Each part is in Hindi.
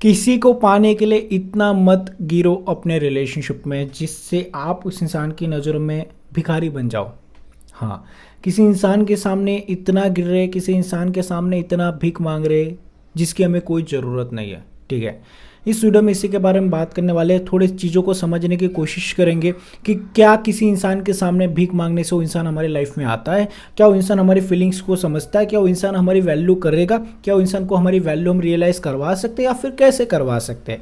किसी को पाने के लिए इतना मत गिरो अपने रिलेशनशिप में जिससे आप उस इंसान की नज़रों में भिखारी बन जाओ। हाँ, किसी इंसान के सामने इतना गिर रहे, किसी इंसान के सामने इतना भीख मांग रहे जिसकी हमें कोई ज़रूरत नहीं है। ठीक है, इस वीडियो में इसी के बारे में बात करने वाले हैं। थोड़े चीज़ों को समझने की कोशिश करेंगे कि क्या किसी इंसान के सामने भीख मांगने से वो इंसान हमारी लाइफ में आता है, क्या वो इंसान हमारी फीलिंग्स को समझता है, क्या वो इंसान हमारी वैल्यू करेगा, क्या वो इंसान को हमारी वैल्यू हम रियलाइज़ करवा सकते हैं या फिर कैसे करवा सकते हैं।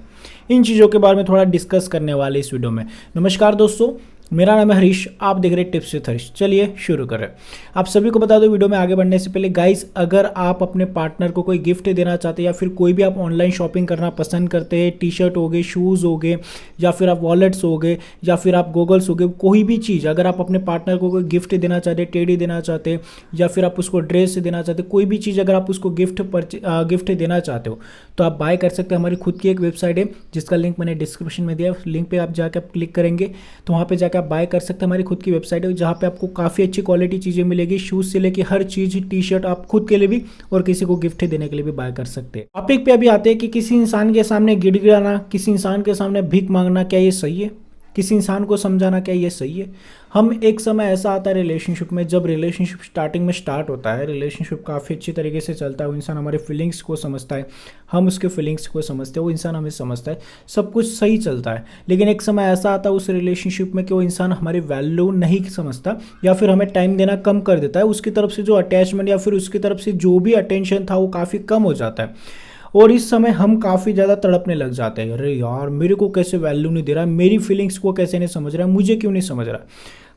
इन चीज़ों के बारे में थोड़ा डिस्कस करने वाले इस वीडियो में। नमस्कार दोस्तों, मेरा नाम है हरीश, आप देख रहे हैं टिप्स विद हरीश। चलिए शुरू करें। आप सभी को बता दो, वीडियो में आगे बढ़ने से पहले गाइस, अगर आप अपने पार्टनर को कोई गिफ्ट देना चाहते हैं या फिर कोई भी आप ऑनलाइन शॉपिंग करना पसंद करते हैं, टी शर्ट हो गए, शूज़ हो गए, या फिर आप वॉलेट्स हो गए, या फिर आप गॉगल्स हो गए, कोई भी चीज़ अगर आप अपने पार्टनर को कोई गिफ्ट देना चाहते हैं, टेडी देना चाहते हैं, या फिर आप उसको ड्रेस देना चाहते हैं, कोई भी चीज़ अगर आप उसको गिफ्ट देना चाहते हो तो आप बाय कर सकते हैं। हमारी खुद की एक वेबसाइट है जिसका लिंक मैंने डिस्क्रिप्शन में दिया है। लिंक पे आप जाकर आप क्लिक करेंगे तो वहाँ पे जाकर आप बाय कर सकते हैं। हमारी खुद की वेबसाइट है जहाँ पे आपको काफ़ी अच्छी क्वालिटी चीज़ें मिलेगी, शूज़ से लेके हर चीज़, टी शर्ट आप खुद के लिए भी और किसी को गिफ्ट देने के लिए भी बाय कर सकते हैं। टॉपिक पे अभी आते हैं कि किसी इंसान के सामने गिड़गिड़ाना, किसी इंसान के सामने भीख मांगना, क्या ये सही है? किसी इंसान को समझाना, क्या ये सही है? हम एक समय ऐसा आता है रिलेशनशिप में, जब रिलेशनशिप स्टार्टिंग में स्टार्ट होता है, रिलेशनशिप काफ़ी अच्छी तरीके से चलता है, वो इंसान हमारे फीलिंग्स को समझता है, हम उसके फीलिंग्स को समझते हैं, वो इंसान हमें समझता है, सब कुछ सही चलता है। लेकिन एक समय ऐसा आता है उस रिलेशनशिप में कि वो इंसान हमारी वैल्यू नहीं समझता या फिर हमें टाइम देना कम कर देता है। उसकी तरफ से जो अटैचमेंट या फिर उसकी तरफ से जो भी अटेंशन था वो काफ़ी कम हो जाता है और इस समय हम काफ़ी ज़्यादा तड़पने लग जाते हैं। अरे यार, मेरे को कैसे वैल्यू नहीं दे रहा है, मेरी फीलिंग्स को कैसे नहीं समझ रहा है, मुझे क्यों नहीं समझ रहा।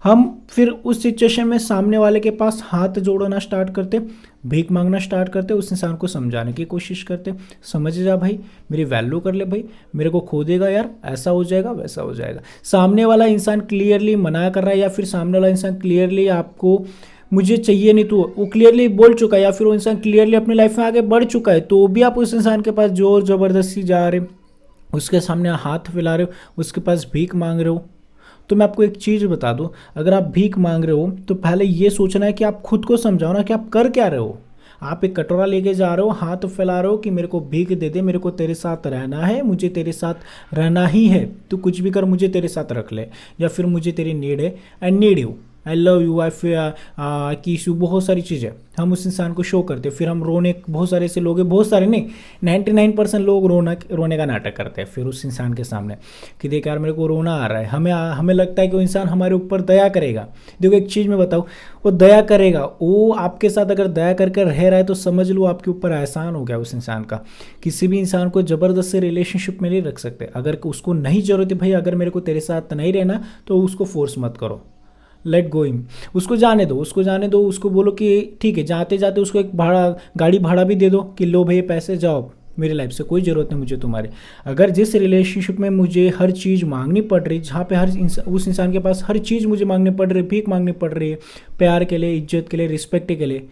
हम फिर उस सिचुएशन में सामने वाले के पास हाथ जोड़ना स्टार्ट करते, भीख मांगना स्टार्ट करते, उस इंसान को समझाने की कोशिश करते, समझ जा भाई, मेरी वैल्यू कर ले भाई, मेरे को खो देगा यार, ऐसा हो जाएगा वैसा हो जाएगा। सामने वाला इंसान क्लियरली मना कर रहा है या फिर सामने वाला इंसान क्लियरली आपको मुझे चाहिए नहीं, तो वो क्लियरली बोल चुका है या फिर वो इंसान क्लियरली अपनी लाइफ में आगे बढ़ चुका है, तो भी आप उस इंसान के पास जोर ज़बरदस्ती जा रहे हो, उसके सामने हाथ फैला रहे हो, उसके पास भीख मांग रहे हो। तो मैं आपको एक चीज़ बता दूं, अगर आप भीख मांग रहे हो तो पहले ये सोचना है कि आप खुद को समझाओ ना कि आप कर क्या रहे हो। आप एक कटोरा लेके जा रहे हो, हाथ फैला रहे हो कि मेरे को भीख दे दे, मेरे को तेरे साथ रहना है, मुझे तेरे साथ रहना ही है, तू कुछ भी कर मुझे तेरे साथ रख ले, या फिर मुझे तेरी नीड है, I need you, I love you, I kiss you, बहुत सारी चीज़ें हम उस इंसान को शो करते हैं। फिर हम रोने, बहुत सारे ऐसे लोग हैं, बहुत सारे नहीं, 99% लोग रोने का नाटक करते हैं फिर उस इंसान के सामने कि देख यार मेरे को रोना आ रहा है। हमें लगता है कि वो इंसान हमारे ऊपर दया करेगा। देखो एक चीज़ मैं बताऊँ, वो दया करेगा, वो आपके साथ अगर दया करके रह रहा है तो समझ लो आपके ऊपर एहसान हो गया उस इंसान का। किसी भी इंसान को ज़बरदस्ती रिलेशनशिप में नहीं रख सकते। अगर उसको नहीं ज़रूरत है भाई, अगर मेरे को तेरे साथ नहीं रहना तो उसको फोर्स मत करो, लेट गो हिम, उसको जाने दो, उसको जाने दो, उसको बोलो कि ठीक है, जाते जाते उसको एक गाड़ी भाड़ा भी दे दो कि लो भाई पैसे, जाओ, मेरी लाइफ से कोई ज़रूरत नहीं मुझे तुम्हारे। अगर जिस रिलेशनशिप में मुझे हर चीज़ मांगनी पड़ रही, जहाँ पे उस इंसान के पास हर चीज़ मुझे मांगनी पड़ रही, भीख मांगनी पड़ रही है, प्यार के लिए, इज्जत के लिए, रिस्पेक्ट के लिए,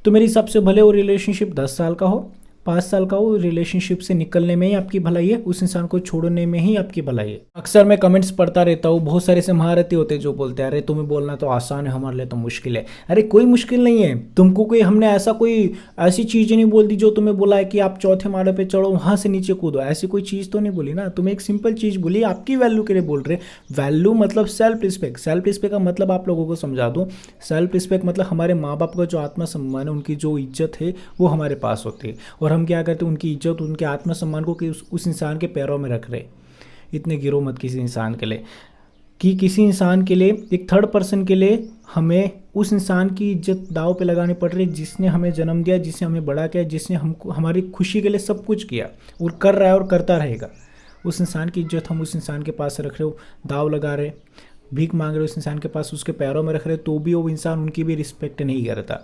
तो मेरे हिसाब से भले वो रिलेशनशिप 10 साल का हो, 5 साल का हो, रिलेशनशिप से निकलने में ही आपकी भलाई है, उस इंसान को छोड़ने में ही आपकी भलाई है। अक्सर मैं कमेंट्स पढ़ता रहता हूँ, बहुत सारे से महारथी होते हैं जो बोलते हैं अरे तुम्हें बोलना तो आसान है, हमारे लिए तो मुश्किल है। अरे कोई मुश्किल नहीं है, तुमको कोई हमने ऐसी चीज़ नहीं बोल दी जो तुम्हें बोला है कि आप चौथे माले पे चढ़ो, वहाँ से नीचे कूदो, ऐसी कोई चीज़ तो नहीं बोली ना। तुम्हें एक सिंपल चीज़ बोली, आपकी वैल्यू के लिए बोल रहे। वैल्यू मतलब सेल्फ रिस्पेक्ट। सेल्फ रिस्पेक्ट का मतलब आप लोगों को समझा दूँ, सेल्फ रिस्पेक्ट मतलब हमारे माँ बाप का जो आत्मसम्मान है, उनकी जो इज्जत है वो हमारे पास होती है, और हम क्या करते हैं, उनकी इज्जत, उनके आत्मसम्मान को कि उस इंसान के पैरों में रख रहे। इतने गिरो मत किसी इंसान के लिए, कि किसी इंसान के लिए, एक थर्ड पर्सन के लिए हमें उस इंसान की इज्जत दाव पे लगानी पड़ रही है जिसने हमें जन्म दिया, जिसने हमें बड़ा किया, जिसने हमको हमारी खुशी के लिए सब कुछ किया और कर रहा है और करता रहेगा। उस इंसान की इज्जत हम उस इंसान के पास रख रहे हो, दाव लगा रहे, भीख मांग रहे उस इंसान के पास, उसके पैरों में रख रहे, तो भी वो इंसान उनकी भी रिस्पेक्ट नहीं करता।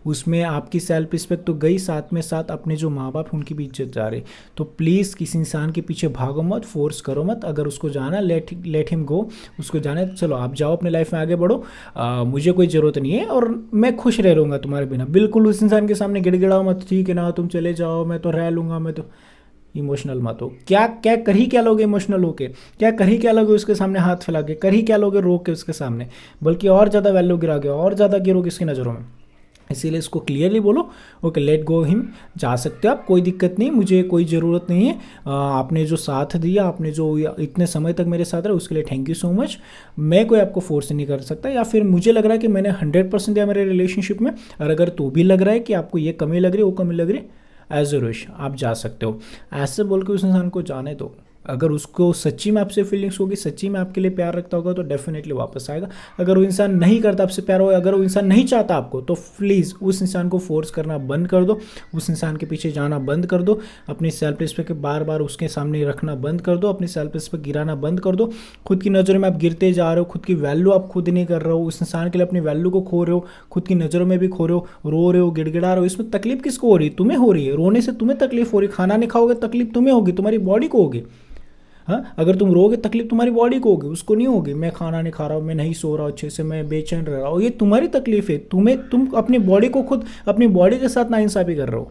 उसमें आपकी सेल्फ रिस्पेक्ट तो गई, साथ में साथ अपने जो माँ बाप उनकी भी इज्जत जा रही। तो प्लीज़ किसी इंसान के पीछे भागो मत, फोर्स करो मत। अगर उसको जाना, लेट हिम गो, उसको जाने चलो, आप जाओ अपने लाइफ में आगे बढ़ो, मुझे कोई ज़रूरत नहीं है और मैं खुश रह लूँगा तुम्हारे बिना। बिल्कुल उस इंसान के सामने गिड़गिड़ाओ मत, ठीक है ना तुम चले जाओ, मैं तो रह लूँगा, मैं तो। इमोशनल मत हो। क्या क्या कर ही क्या लोगे इमोशनल होके, क्या कर ही क्या लोगे उसके सामने हाथ फैला के, कर ही क्या लोगे रो के उसके सामने, बल्कि और ज़्यादा वैल्यू गिराओगे, और ज़्यादा गिरोगे इसकी नज़रों में। इसीलिए इसको क्लियरली बोलो, ओके लेट गो हिम, जा सकते हो आप, कोई दिक्कत नहीं, मुझे कोई ज़रूरत नहीं है। आपने जो साथ दिया, आपने जो इतने समय तक मेरे साथ रहा, उसके लिए थैंक यू सो मच। मैं कोई आपको फोर्स नहीं कर सकता, या फिर मुझे लग रहा है कि मैंने 100% दिया मेरे रिलेशनशिप में, और अगर तो भी लग रहा है कि आपको ये कमी लग रही है, वो कमी लग रही है, एज अ विश आप जा सकते हो। ऐसे बोल के उस इंसान को जाने दो। अगर उसको सच्ची में आपसे फीलिंग्स होगी, सच्ची में आपके लिए प्यार रखता होगा, तो डेफिनेटली वापस आएगा। अगर वो इंसान नहीं करता आपसे प्यार होगा, अगर वो इंसान नहीं चाहता आपको, तो प्लीज़ उस इंसान को फोर्स करना बंद कर दो, उस इंसान के पीछे जाना बंद कर दो, अपनी सेल्फ रिस्पेक्ट बार बार उसके सामने रखना बंद कर दो, अपनी सेल्फ रिस्पेक्ट गिराना बंद कर दो। खुद की नज़रों में आप गिरते जा रहे हो, खुद की वैल्यू आप खुद नहीं कर रहे हो, उस इंसान के लिए अपनी वैल्यू को खो रहे हो, खुद की नज़रों में भी खो रहे हो, रो रहे हो, गिड़गिड़ा रहे हो। इसमें तकलीफ किसको हो रही है? तुम्हें हो रही है। रोने से तुम्हें तकलीफ हो रही है, खाना नहीं खाओगे तकलीफ तुम्हें होगी, तुम्हारी बॉडी को होगी। हाँ, अगर तुम रोगे तकलीफ तुम्हारी बॉडी को होगी, उसको नहीं होगी। मैं खाना नहीं खा रहा हूँ, मैं नहीं सो रहा हूँ अच्छे से, मैं बेचैन रह रहा हूँ, ये तुम्हारी तकलीफ है। तुम अपनी बॉडी को खुद, अपनी बॉडी के साथ नाइंसाफ़ी कर रहे हो,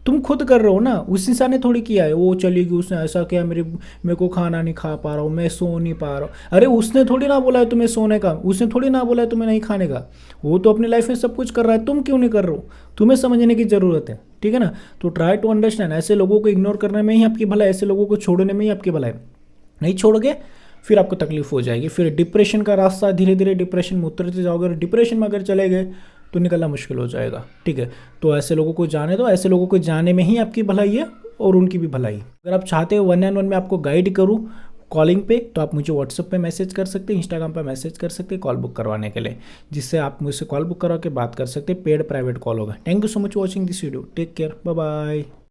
तुम खुद कर रहे हो ना, उस इंसान ने थोड़ी किया है। वो चली गई, उसने ऐसा किया, मेरे को खाना नहीं खा पा रहा हूँ, मैं सो नहीं पा रहा हूँ। अरे उसने थोड़ी ना बोला है तुम्हें सोने का, उसने थोड़ी ना बोला है तुम्हें नहीं खाने का। वो तो अपनी लाइफ में सब कुछ कर रहा है, तुम क्यों नहीं कर रहे हो? तुम्हें समझने की ज़रूरत है, ठीक है ना। तो ट्राई टू अंडरस्टैंड। ऐसे लोगों को इग्नोर करने में ही आपकी भलाई, ऐसे लोगों को छोड़ने में ही आपकी भलाई। नहीं छोड़ोगे फिर आपको तकलीफ हो जाएगी, फिर डिप्रेशन का रास्ता, धीरे धीरे डिप्रेशन में उतरते जाओगे, और डिप्रेशन में अगर चले गए तो निकलना मुश्किल हो जाएगा, ठीक है। तो ऐसे लोगों को जाने दो, ऐसे लोगों को जाने में ही आपकी भलाई है और उनकी भी भलाई। अगर आप चाहते हो 1-on-1 में आपको गाइड करूँ कॉलिंग पे, तो आप मुझे व्हाट्सएप पे मैसेज कर सकते हैं, इंस्टाग्राम पे मैसेज कर सकते हैं कॉल बुक करवाने के लिए, जिससे आप मुझसे कॉल बुक करवा के बात कर सकते हैं। पेड प्राइवेट कॉल होगा। Thank you so much watching this video, take care, bye bye.